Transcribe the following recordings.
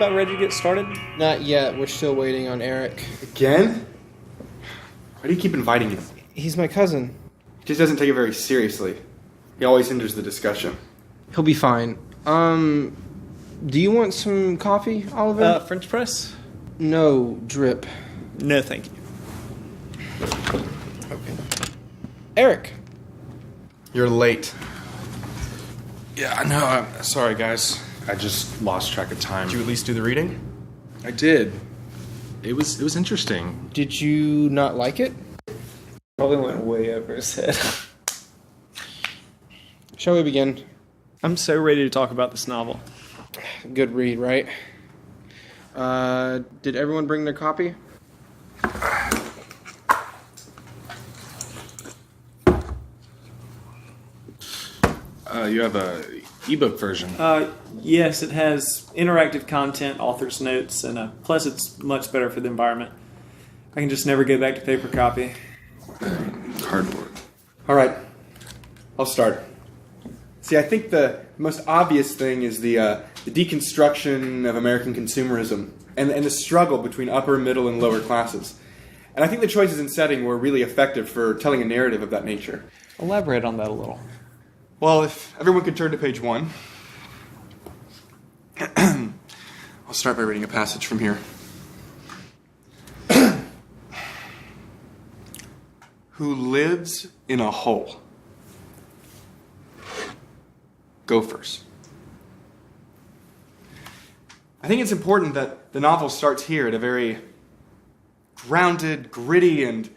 about ready to get started? Not yet. We're still waiting on Eric. Again? Why do you keep inviting him? He's my cousin. He just doesn't take it very seriously. He always hinders the discussion. He'll be fine. Do you want some coffee, Oliver? French press? No, drip. No, thank you. Okay. Eric. You're late. Yeah, I know. I'm sorry, guys. I just lost track of time. Did you at least do the reading? I did. It was interesting. Did you not like it? Probably went way over his head. Shall we begin? I'm so ready to talk about this novel. Good read, right? Did everyone bring their copy? You have a ebook version. Yes, it has interactive content, author's notes, and plus it's much better for the environment. I can just never go back to paper copy. Cardboard. All right. I'll start. See, I think the most obvious thing is the deconstruction of American consumerism and the struggle between upper, middle, and lower classes. And I think the choices in setting were really effective for telling a narrative of that nature. Elaborate on that a little. Well, if everyone could turn to page 1. I'll start by reading a passage from here. Who lives in a hole? Gophers. I think it's important that the novel starts here at a very grounded, gritty, and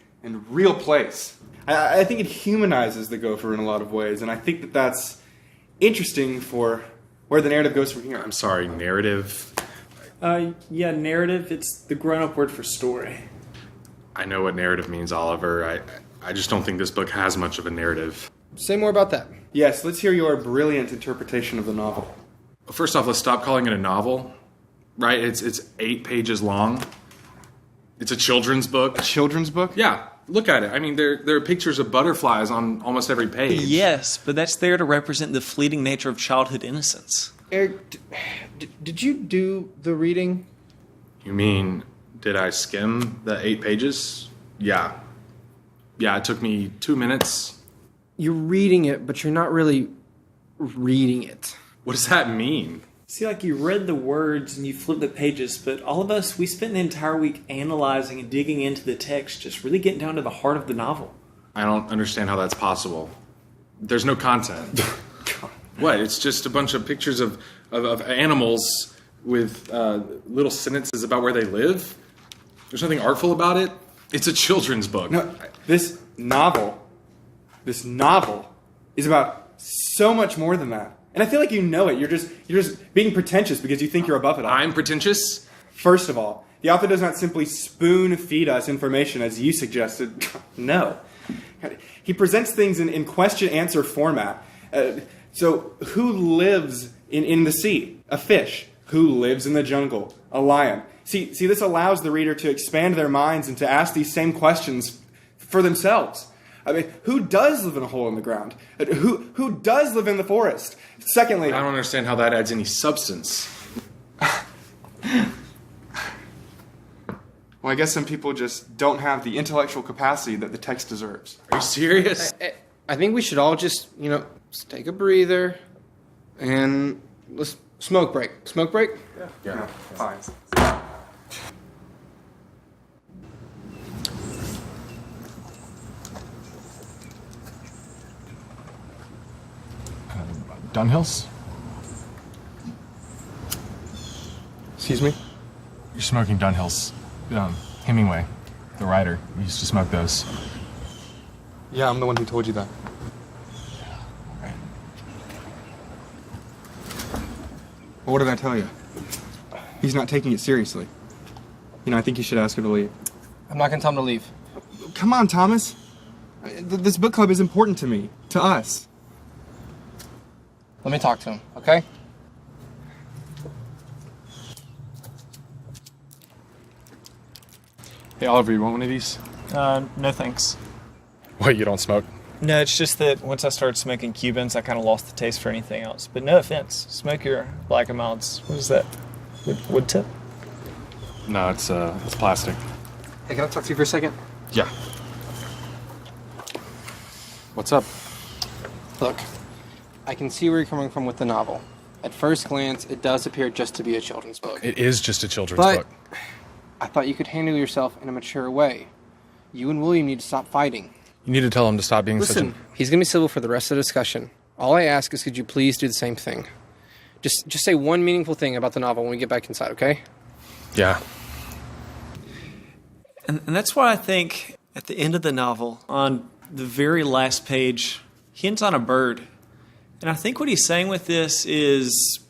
real place. I think it humanizes the gopher in a lot of ways, and I think that that's interesting for where the narrative goes from here. I'm sorry, narrative. Yeah, narrative, it's the grown-up word for story. I know what narrative means, Oliver. I just don't think this book has much of a narrative. Say more about that. Yes, let's hear your brilliant interpretation of the novel. First off, let's stop calling it a novel. Right? It's 8 pages long. It's a children's book. A children's book? Yeah. Look at it. I mean, there are pictures of butterflies on almost every page. Yes, but that's there to represent the fleeting nature of childhood innocence. Eric, did you do the reading? You mean, did I skim the 8 pages? Yeah. Yeah, it took me 2 minutes. You're reading it, but you're not really reading it. What does that mean? See, like you read the words and you flipped the pages, but all of us, we spent the entire week analyzing and digging into the text, just really getting down to the heart of the novel. I don't understand how that's possible. There's no content. What? It's just a bunch of pictures of animals with little sentences about where they live? There's nothing artful about it? It's a children's book. No, this novel is about so much more than that. And I feel like you know it. You're just being pretentious because you think you're above it all. I'm pretentious? First of all, the author does not simply spoon-feed us information as you suggested. No. He presents things in question-answer format. So, who lives in the sea? A fish. Who lives in the jungle? A lion. See, this allows the reader to expand their minds and to ask these same questions for themselves. I mean, who does live in a hole in the ground? Who does live in the forest? Secondly, I don't understand how that adds any substance. well, I guess some people just don't have the intellectual capacity that the text deserves. Are you serious? I think we should all just take a breather and let's smoke break. Smoke break? Yeah. Fine. Dunhills? Excuse me? You're smoking Dunhills. Hemingway, the writer, used to smoke those. Yeah, I'm the one who told you that. Right. Well, what did I tell you? He's not taking it seriously. I think you should ask her to leave. I'm not going to tell him to leave. Come on, Thomas. This book club is important to me, to us. Let me talk to him, okay? Hey, Oliver, you want one of these? No thanks. What, you don't smoke? No, it's just that once I started smoking Cubans, I kind of lost the taste for anything else. But no offense. Smoke your Black and Milds. What is that? Wood tip? No, it's plastic. Hey, can I talk to you for a second? Yeah. What's up? Look, I can see where you're coming from with the novel. At first glance, it does appear just to be a children's book. It is just a children's But book. I thought you could handle yourself in a mature way. You and William need to stop fighting. You need to tell him to stop being Listen, he's going to be civil for the rest of the discussion. All I ask is could you please do the same thing? Just say one meaningful thing about the novel when we get back inside, okay? Yeah. And that's why I think at the end of the novel, on the very last page, he ends on a bird. And I think what he's saying with this is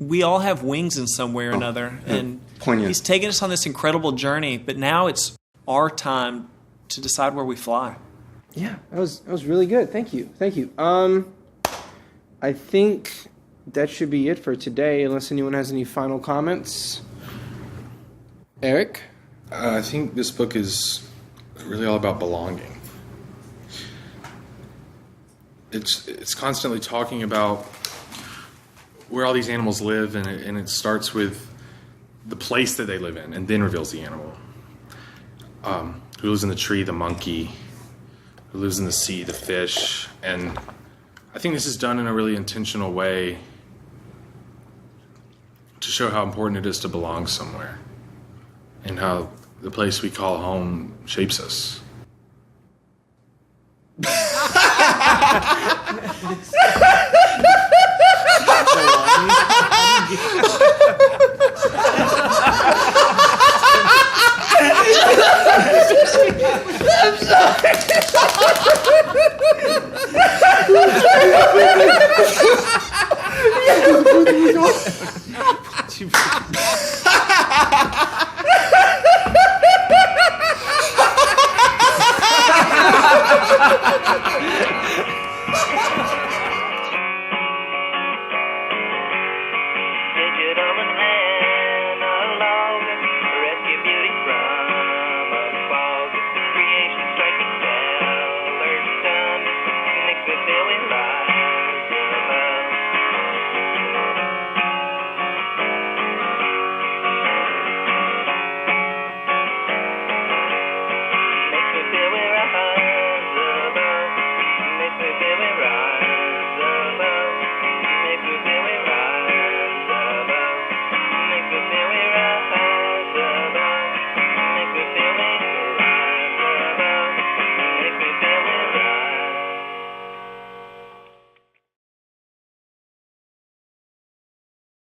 we all have wings in some way or another. And Poignant. he's taken us on this incredible journey, but now it's our time to decide where we fly. Yeah, that was really good. Thank you. I think that should be it for today, unless anyone has any final comments. Eric? I think this book is really all about belonging. It's constantly talking about where all these animals live, and it starts with the place that they live in, and then reveals the animal. Who lives in the tree, the monkey. Who lives in the sea, the fish. And I think this is done in a really intentional way to show how important it is to belong somewhere, and how the place we call home shapes us.